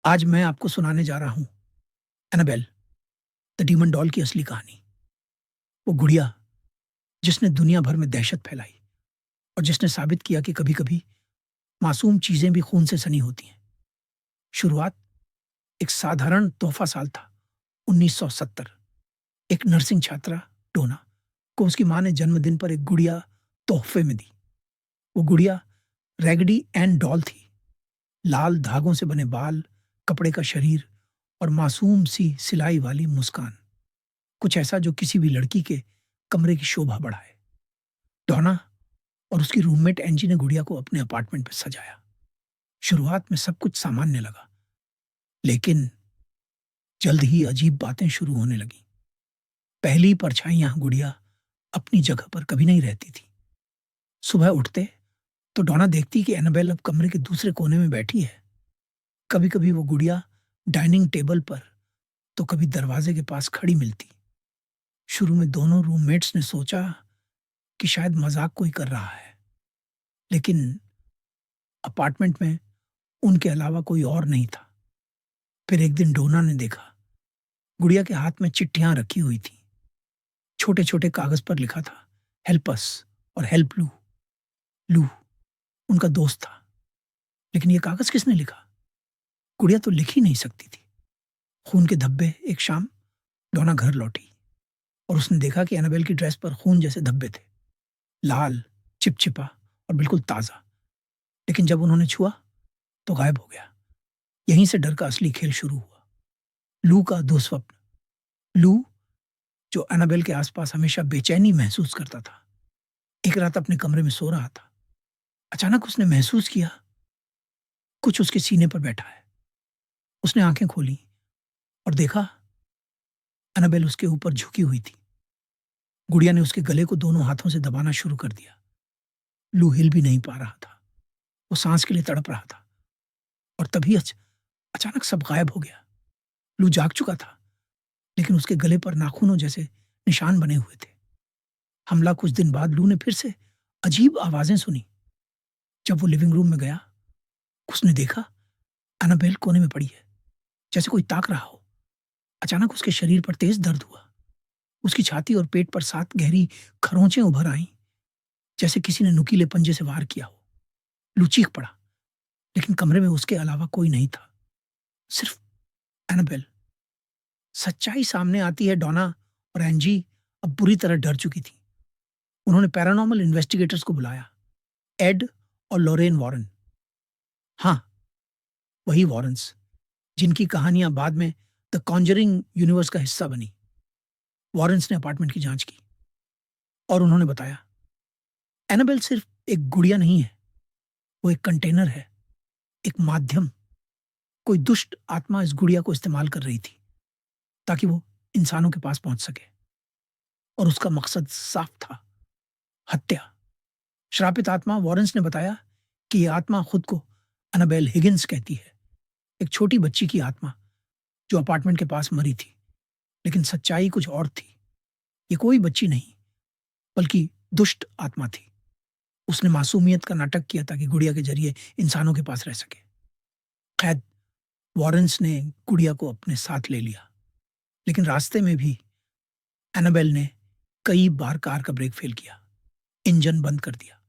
आज मैं आपको सुनाने जा रहा हूँ एनाबेल द डीमन डॉल की असली कहानी। वो गुड़िया जिसने दुनिया भर में दहशत फैलाई और जिसने साबित किया कि कभी-कभी मासूम चीजें भी खून से सनी होती हैं। शुरुआत एक साधारण तोहफा साल था 1970। एक नर्सिंग छात्रा डोना को उसकी माँ ने जन्मदिन पर एक गुड़िया तोहफे में दी। वो गुड़िया रैगडी एंड डॉल थी। लाल धागों से बने बाल, कपड़े का शरीर और मासूम सी सिलाई वाली मुस्कान। कुछ ऐसा जो किसी भी लड़की के कमरे की शोभा बढ़ाए। डॉना और उसकी रूममेट एंजी ने गुड़िया को अपने अपार्टमेंट में सजाया। शुरुआत में सब कुछ सामान्य लगा, लेकिन जल्द ही अजीब बातें शुरू होने लगी। पहली परछाइयां गुड़िया अपनी जगह पर कभी नहीं रहती थी। सुबह उठते तो डॉना देखती कि एनाबेल अब कमरे के दूसरे कोने में बैठी है। कभी कभी वो गुड़िया डाइनिंग टेबल पर तो कभी दरवाजे के पास खड़ी मिलती। शुरू में दोनों रूममेट्स ने सोचा कि शायद मजाक कोई कर रहा है, लेकिन अपार्टमेंट में उनके अलावा कोई और नहीं था। फिर एक दिन डोना ने देखा गुड़िया के हाथ में चिट्ठियां रखी हुई थी। छोटे छोटे कागज पर लिखा था हेल्प अस और हेल्प लू। लू उनका दोस्त था, लेकिन ये कागज किसने लिखा? गुड़िया तो लिख ही नहीं सकती थी। खून के धब्बे। एक शाम डोना घर लौटी और उसने देखा कि एनाबेल की ड्रेस पर खून जैसे धब्बे थे, लाल, चिपचिपा और बिल्कुल ताजा। लेकिन जब उन्होंने छुआ तो गायब हो गया। यहीं से डर का असली खेल शुरू हुआ। लू का दुस्वप्न। लू जो एनाबेल के आसपास हमेशा बेचैनी महसूस करता था, एक रात अपने कमरे में सो रहा था। अचानक उसने महसूस किया कुछ उसके सीने पर बैठा है। उसने आंखें खोली और देखा एनाबेल उसके ऊपर झुकी हुई थी। गुड़िया ने उसके गले को दोनों हाथों से दबाना शुरू कर दिया। लू हिल भी नहीं पा रहा था। वो सांस के लिए तड़प रहा था और तभी अचानक सब गायब हो गया। लू जाग चुका था, लेकिन उसके गले पर नाखूनों जैसे निशान बने हुए थे। हमला कुछ दिन बाद लू ने फिर से अजीब आवाजें सुनी। जब वो लिविंग रूम में गया, उसने देखा एनाबेल कोने में पड़ी है, जैसे कोई ताक रहा हो। अचानक उसके शरीर पर तेज दर्द हुआ। उसकी छाती और पेट पर 7 गहरी खरोंचें उभर आईं, जैसे किसी ने नुकीले पंजे से वार किया हो। लू चीख पड़ा, लेकिन कमरे में उसके अलावा कोई नहीं था, सिर्फ एनाबेल। सच्चाई सामने आती है। डॉना और एंजी अब बुरी तरह डर चुकी थी। उन्होंने पैरानॉर्मल इन्वेस्टिगेटर्स को बुलाया, एड और लॉरेन वॉरेन। हाँ, वही वॉरेन्स जिनकी कहानियां बाद में द कॉन्जरिंग यूनिवर्स का हिस्सा बनी। वॉरेन्स ने अपार्टमेंट की जांच की और उन्होंने बताया एनाबेल सिर्फ एक गुड़िया नहीं है, वो एक कंटेनर है, एक माध्यम। कोई दुष्ट आत्मा इस गुड़िया को इस्तेमाल कर रही थी ताकि वो इंसानों के पास पहुंच सके। और उसका मकसद साफ था, हत्या। श्रापित आत्मा। वॉरेंस ने बताया कि यह आत्मा खुद को एनाबेल हिगिंस कहती है, एक छोटी बच्ची की आत्मा जो अपार्टमेंट के पास मरी थी। लेकिन सच्चाई कुछ और थी। ये कोई बच्ची नहीं, बल्कि दुष्ट आत्मा थी। उसने मासूमियत का नाटक किया ताकि गुड़िया के जरिए इंसानों के पास रह सके। खैर, वॉरेंस ने गुड़िया को अपने साथ ले लिया, लेकिन रास्ते में भी एनाबेल ने कई बार कार का ब्रेक फेल किया, इंजन बंद कर दिया,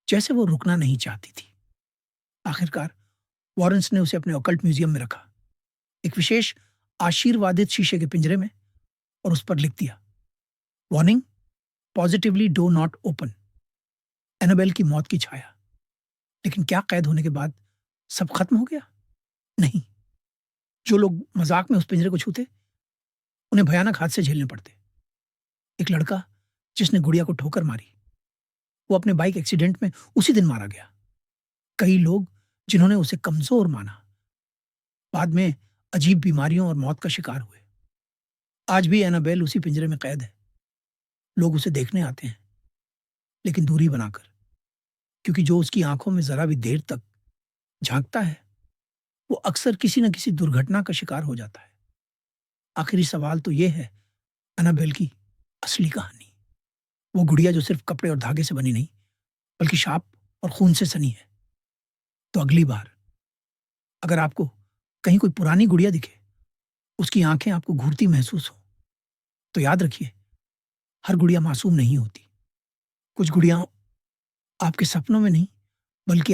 जैसे वो रुकना नहीं चाहती थी। आखिरकार वॉरेंस ने उसे अपने ऑकल्ट म्यूजियम में रखा, एक विशेष आशीर्वादित शीशे के पिंजरे में, और उस पर लिख दिया warning, positively do not open. Annabelle की मौत की छाया। लेकिन क्या कैद होने के बाद सब खत्म हो गया? नहीं। जो लोग मजाक में उस पिंजरे को छूते, उन्हें भयानक हादसे झेलने पड़ते। एक लड़का जिसने गुड़िया को ठोकर मारी, वो अपने बाइक एक्सीडेंट में उसी दिन मारा गया। कई लोग जिन्होंने उसे कमजोर माना, बाद में अजीब बीमारियों और मौत का शिकार हुए। आज भी एनाबेल उसी पिंजरे में कैद है। लोग उसे देखने आते हैं, लेकिन दूरी बनाकर, क्योंकि जो उसकी आंखों में जरा भी देर तक झांकता है, वो अक्सर किसी न किसी दुर्घटना का शिकार हो जाता है। आखिरी सवाल तो यह है, एनाबेल की असली कहानी। वो गुड़िया जो सिर्फ कपड़े और धागे से बनी नहीं, बल्कि शाप और खून से सनी है। तो अगली बार अगर आपको कहीं कोई पुरानी गुड़िया दिखे, उसकी आंखें आपको घूरती महसूस हो, तो याद रखिए, हर गुड़िया मासूम नहीं होती। कुछ गुड़िया आपके सपनों में नहीं, बल्कि